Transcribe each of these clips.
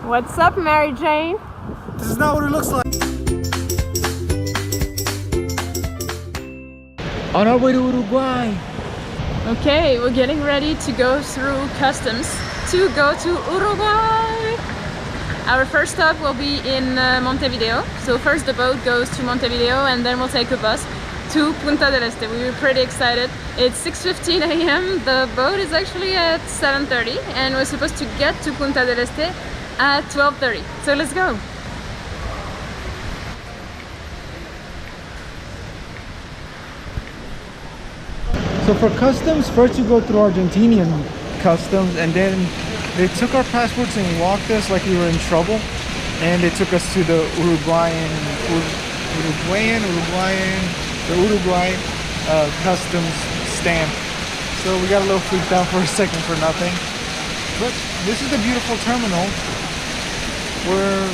What's up, Mary Jane? This is not what it looks like. On our way to Uruguay. Okay, we're getting ready to go through customs to go to Uruguay. Our first stop will be in Montevideo. So first the boat goes to Montevideo and then we'll take a bus to Punta del Este. We were pretty excited. It's 6:15 a.m. The boat is actually at 7:30 and we're supposed to get to Punta del Este at 12:30. So let's go. So for customs, first you go through Argentinian customs, and then they took our passports and walked us like we were in trouble, and they took us to the Uruguay customs stamp. So we got a little freaked out for a second for nothing. But this is the beautiful terminal where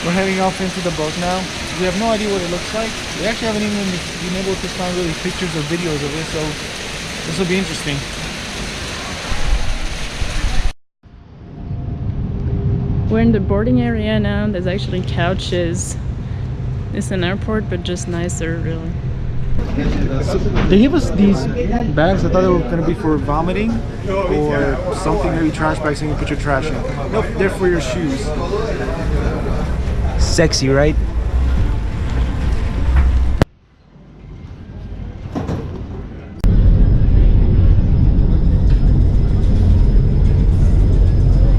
we're heading off into the boat now. We have no idea what it looks like. We actually haven't even been able to find really pictures or videos of it, so this will be interesting. We're in the boarding area now. There's actually couches. It's an airport, but just nicer, really. So they gave us these bags. I thought they were going to be for vomiting or something, maybe trash bags so you can put your trash in. Nope, they're for your shoes. Sexy, right?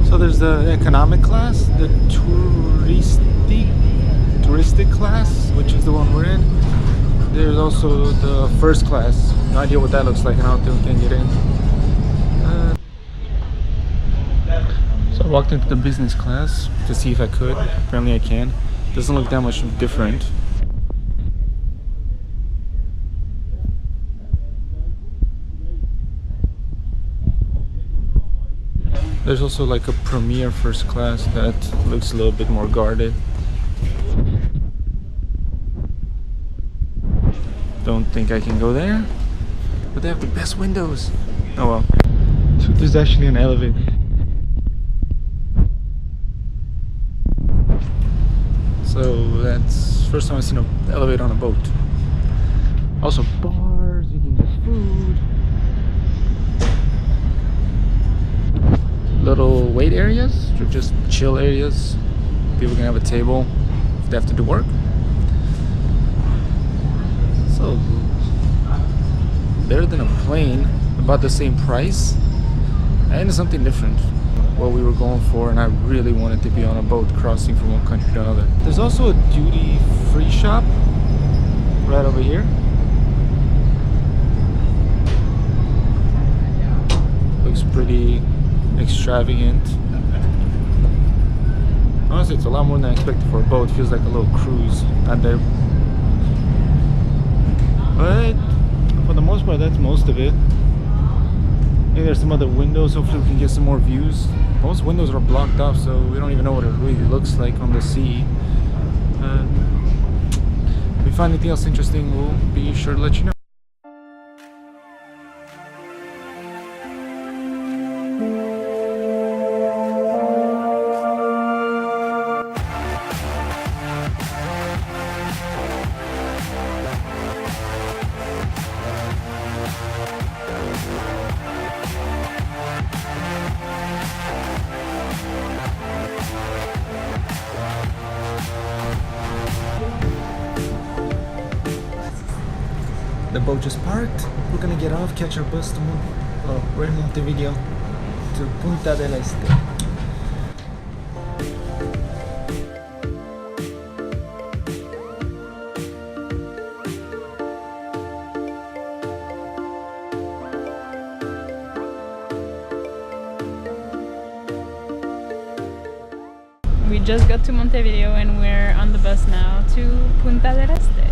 So there's the economic class, the touristic class, which is the one we're in. There's also the first class. No idea what that looks like, and I don't think we can get in. So I walked into the business class to see if I could. Apparently I can. Doesn't look that much different. There's also like a premier first class that looks a little bit more guarded. Don't think I can go there, but they have the best windows. Oh well. There's actually an elevator. So that's first time I've seen an elevator on a boat. Also bars, you can get food. Little wait areas, or just chill areas. People can have a table if they have to do work. So better than a plane, about the same price, and something different. What we were going for, and I really wanted to be on a boat crossing from one country to another. There's also a duty-free shop right over here. Looks pretty extravagant. Honestly, it's a lot more than I expected for a boat. It feels like a little cruise out there. But for the most part, that's most of it. Maybe there's some other windows. Hopefully we can get some more views. Most windows are blocked off, so we don't even know what it really looks like on the sea. If we find anything else interesting, we'll be sure to let you know. The boat just parked. We're gonna get off, catch our bus to we're in Montevideo to Punta del Este. We just got to Montevideo and we're on the bus now to Punta del Este.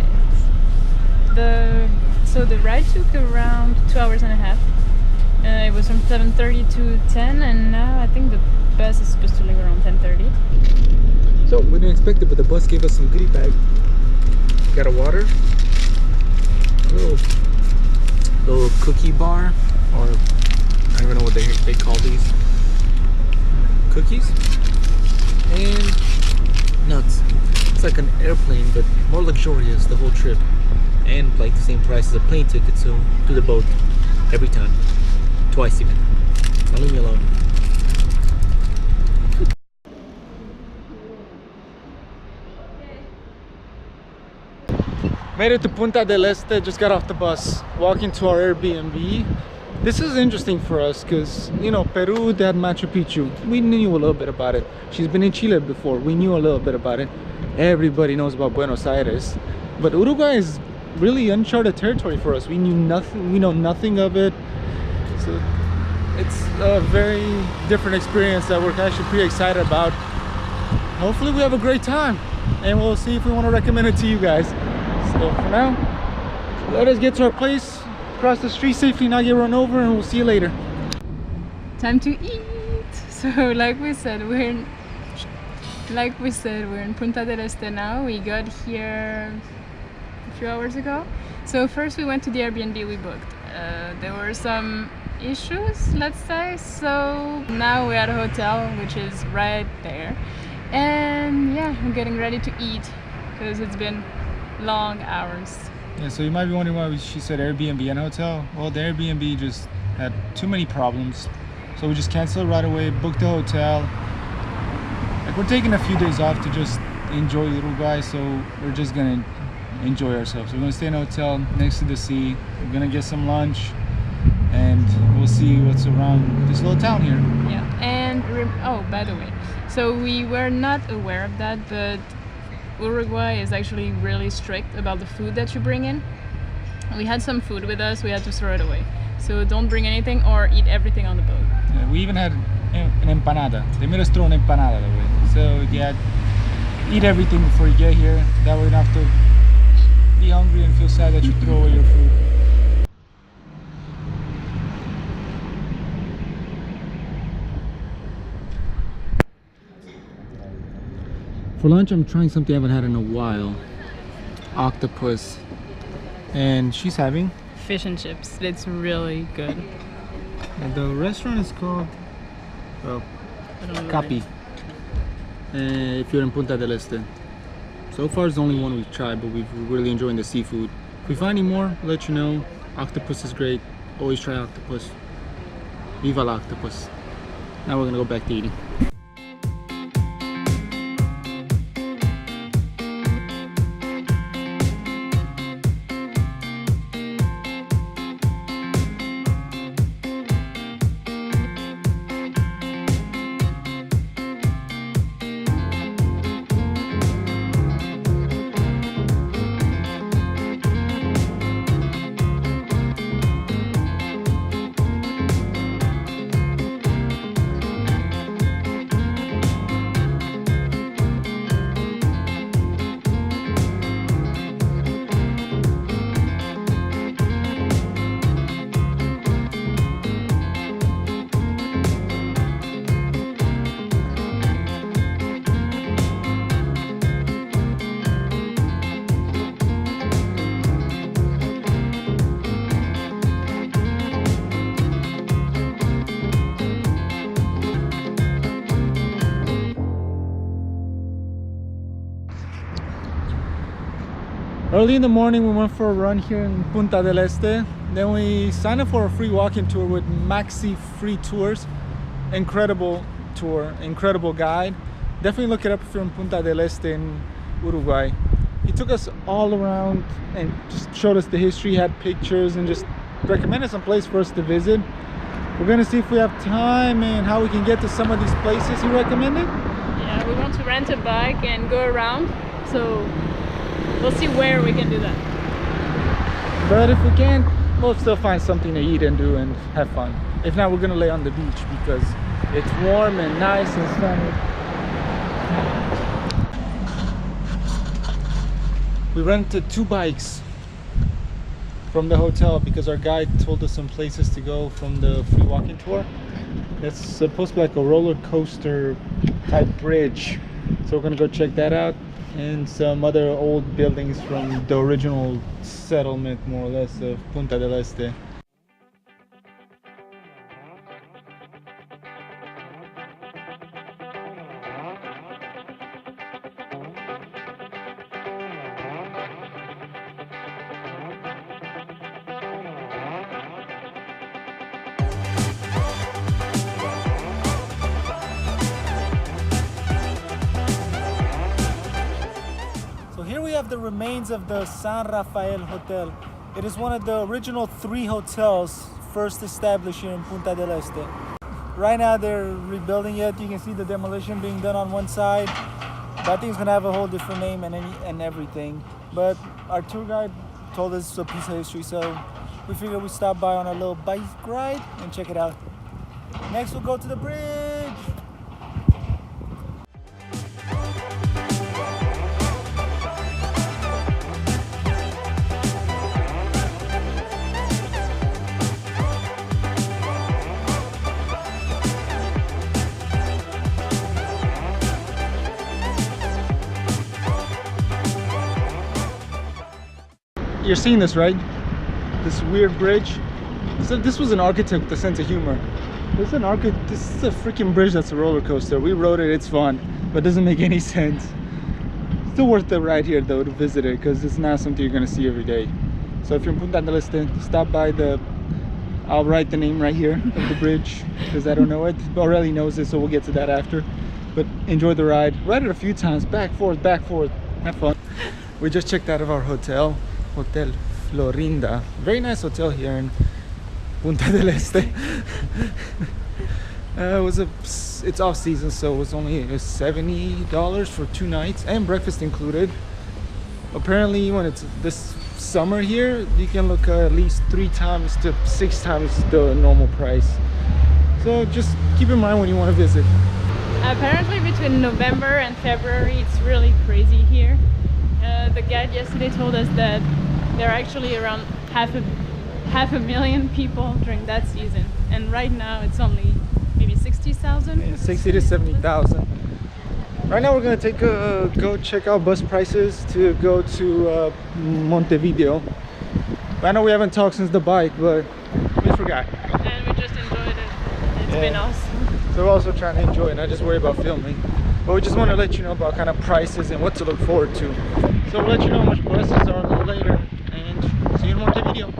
So the ride took around 2 hours and a half. It was from 7:30 to 10, and now I think the bus is supposed to leave around 10:30. So we didn't expect it, but the bus gave us some goodie bag. Got a water, a little cookie bar, or I don't even know they call these cookies and nuts. It's like an airplane, but more luxurious the whole trip, and like the same price as a plane ticket. So to the boat every time, twice even. Don't leave me alone. Made it to Punta del Este, just got off the bus, walking to our Airbnb. This is interesting for us because, you know, Peru, they had Machu Picchu. We knew a little bit about it. She's been in Chile before. We knew a little bit about it. Everybody knows about Buenos Aires. But Uruguay is really uncharted territory for us. We knew nothing, we know nothing of it. So it's a very different experience that we're actually pretty excited about. Hopefully we have a great time, and we'll see if we want to recommend it to you guys. So for now, let us get to our place, cross the street safely, not get run over, and we'll see you later. Time to eat. So like we said, we're in Punta del Este now. We got here a few hours ago. So first we went to the Airbnb we booked. There were some issues, let's say. So now we're at a hotel, which is right there. And yeah, I'm getting ready to eat because it's been long hours. Yeah, so you might be wondering why she said Airbnb and hotel. Well, the Airbnb just had too many problems, so we just canceled right away, booked the hotel. Like, we're taking a few days off to just enjoy Uruguay, so we're just gonna enjoy ourselves. We're gonna stay in a hotel next to the sea. We're gonna get some lunch, and we'll see what's around this little town here. Yeah, and oh, by the way, so we were not aware of that, but Uruguay is actually really strict about the food that you bring in. We had some food with us, we had to throw it away. So don't bring anything or eat everything on the boat. Yeah, we even had an empanada. They made us throw an empanada away. So yeah, eat everything before you get here. That way you don't have to be hungry and feel sad that you throw away your food. For lunch, I'm trying something I haven't had in a while. Octopus. And she's having fish and chips. It's really good. And the restaurant is called Capi. If you're in Punta del Este. So far it's the only one we've tried, but we've really enjoying the seafood. If we find any more, I'll let you know. Octopus is great. Always try octopus. Viva la octopus. Now we're gonna go back to eating. Early in the morning, we went for a run here in Punta del Este. Then we signed up for a free walking tour with Maxi Free Tours. Incredible tour, incredible guide. Definitely look it up if you're in Punta del Este in Uruguay. He took us all around and just showed us the history, had pictures, and just recommended some place for us to visit. We're gonna see if we have time and how we can get to some of these places he recommended. Yeah, we want to rent a bike and go around, so we'll see where we can do that. But if we can, we'll still find something to eat and do and have fun. If not, we're gonna lay on the beach because it's warm and nice and sunny. We rented 2 bikes from the hotel because our guide told us some places to go from the free walking tour. It's supposed to be like a roller coaster type bridge. So we're gonna go check that out, and some other old buildings from the original settlement, more or less, of Punta del Este. the remains of the San Rafael Hotel. It is one of the original 3 hotels first established here in Punta del Este. Right now they're rebuilding it. You can see the demolition being done on one side. But I think it's gonna have a whole different name and everything. But our tour guide told us it's a piece of history, so we figured we'd stop by on a little bike ride and check it out. Next we'll go to the bridge. You're seeing this, right? This weird bridge. So this was an architect with a sense of humor. This is a freaking bridge that's a roller coaster. We rode it, it's fun, but it doesn't make any sense. Still worth the ride here though to visit it, because it's not something you're gonna see every day. So if you're in Punta del Este, stop by I'll write the name right here of the bridge, because I don't know it. Aureli knows it, so we'll get to that after. But enjoy the ride. Ride it a few times, back, forth, have fun. We just checked out of our hotel. Hotel Florinda. Very nice hotel here in Punta del Este. It's off season, so it was only $70 for 2 nights and breakfast included. Apparently when it's this summer here, you can look at least 3 times to 6 times the normal price. So just keep in mind when you want to visit. Apparently between November and February it's really crazy here. The guide yesterday told us that there are actually around half a million people during that season, and right now it's only maybe 60,000. Yeah, 60 to 70,000. Right now we're gonna take go check out bus prices to go to Montevideo. I know we haven't talked since the bike, but we forgot. And we just enjoyed it. It's been awesome. So we're also trying to enjoy it, not just worry about filming. But we just want to let you know about kind of prices and what to look forward to. So we'll let you know how much buses are a little later, and see you in Montevideo.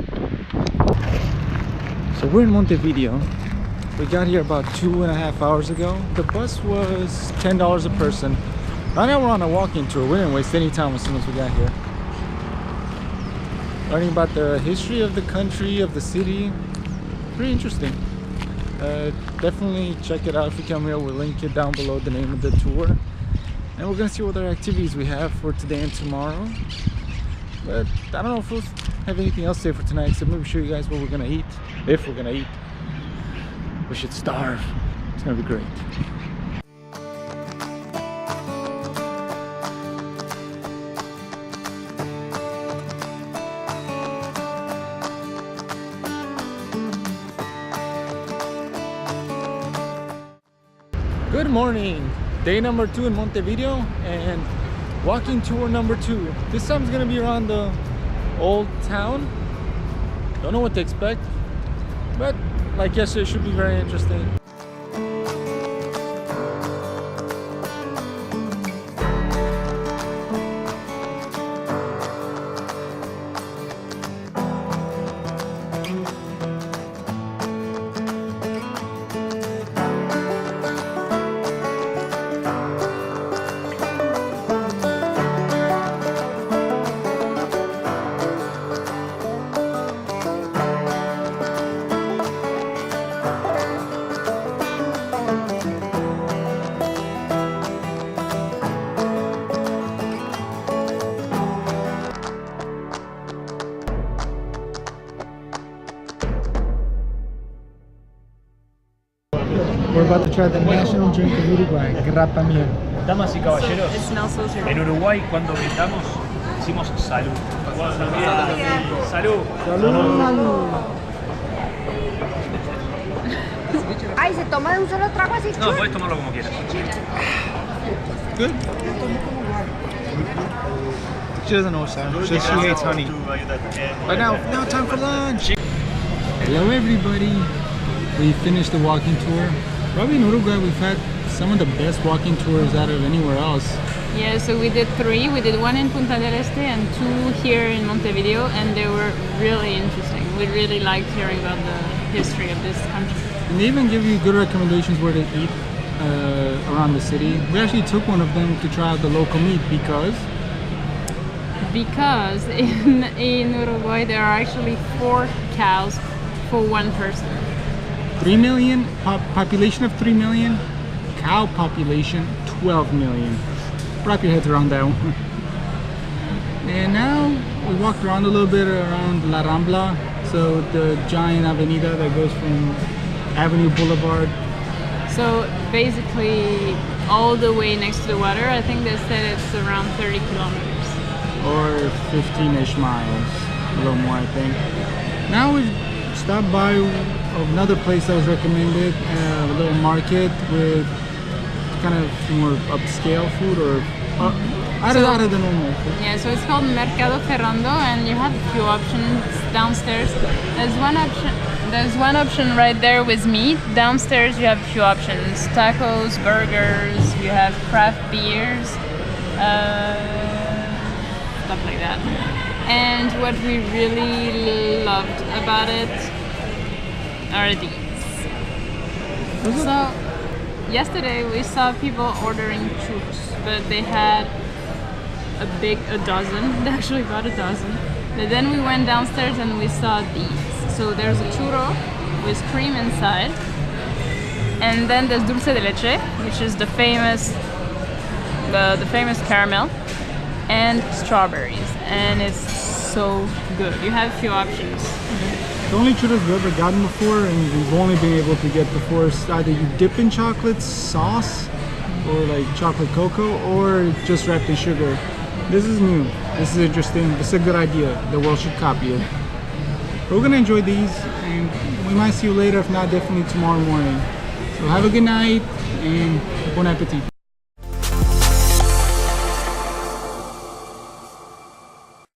So we're in Montevideo. We got here about 2.5 hours ago. The bus was $10 a person. Right now we're on a walking tour. We didn't waste any time as soon as we got here. Learning about the history of the country, of the city. Pretty interesting. Definitely check it out if you come here. We'll link it down below, the name of the tour. And we're gonna see what other activities we have for today and tomorrow. But I don't know if we'll have anything else to say for tonight, except maybe show you guys what we're gonna eat. If we're gonna eat. We should starve. It's gonna be great. Good morning. Day number 2 in Montevideo and walking tour number 2. This time is gonna be around the old town. Don't know what to expect, but like yesterday, it should be very interesting. We're about to try the national drink of Uruguay, grappa miel. Damas y caballeros, It smells so good. en Uruguay cuando gritamos decimos salud. Salud. Salud. Ay, ¿se toma de un solo trago así? No, puedes tomarlo como quieras. Good. She doesn't know salud. She hates honey. But now time for lunch. Hello everybody. We finished the walking tour. Probably in Uruguay we've had some of the best walking tours out of anywhere else. Yeah, so we did 3. We did 1 in Punta del Este and 2 here in Montevideo, and they were really interesting. We really liked hearing about the history of this country. And they even give you good recommendations where to eat around the city. We actually took one of them to try out the local meat because because in Uruguay there are actually 4 cows for 1 person. 3 million, population of 3 million, cow population 12 million. Wrap your heads around that one. And now we walked around a little bit around La Rambla, so the giant avenida that goes from Avenue Boulevard. So basically all the way next to the water. I think they said it's around 30 kilometers. Or 15-ish miles, a little more I think. Now we've stopped by another place that was recommended, a little market with kind of more upscale food or out of the normal food. Yeah, so it's called Mercado Ferrando, and you have a few options downstairs. There's one option right there with meat. Downstairs you have a few options: tacos, burgers. You have craft beers, stuff like that. And what we really loved about it are these. So yesterday we saw people ordering churros, but they had a dozen. They actually bought a dozen. But then we went downstairs and we saw these. So there's a churro with cream inside, and then there's dulce de leche, which is the famous caramel, and strawberries, and it's so good. You have a few options. The only churros we've ever gotten before, and we've only been able to get before, is either you dip in chocolate sauce or like chocolate cocoa, or just wrapped in sugar. This is new. This is interesting. It's a good idea. The world should copy it. We're gonna enjoy these, and we might see you later. If not, definitely tomorrow morning. So have a good night and bon appetit.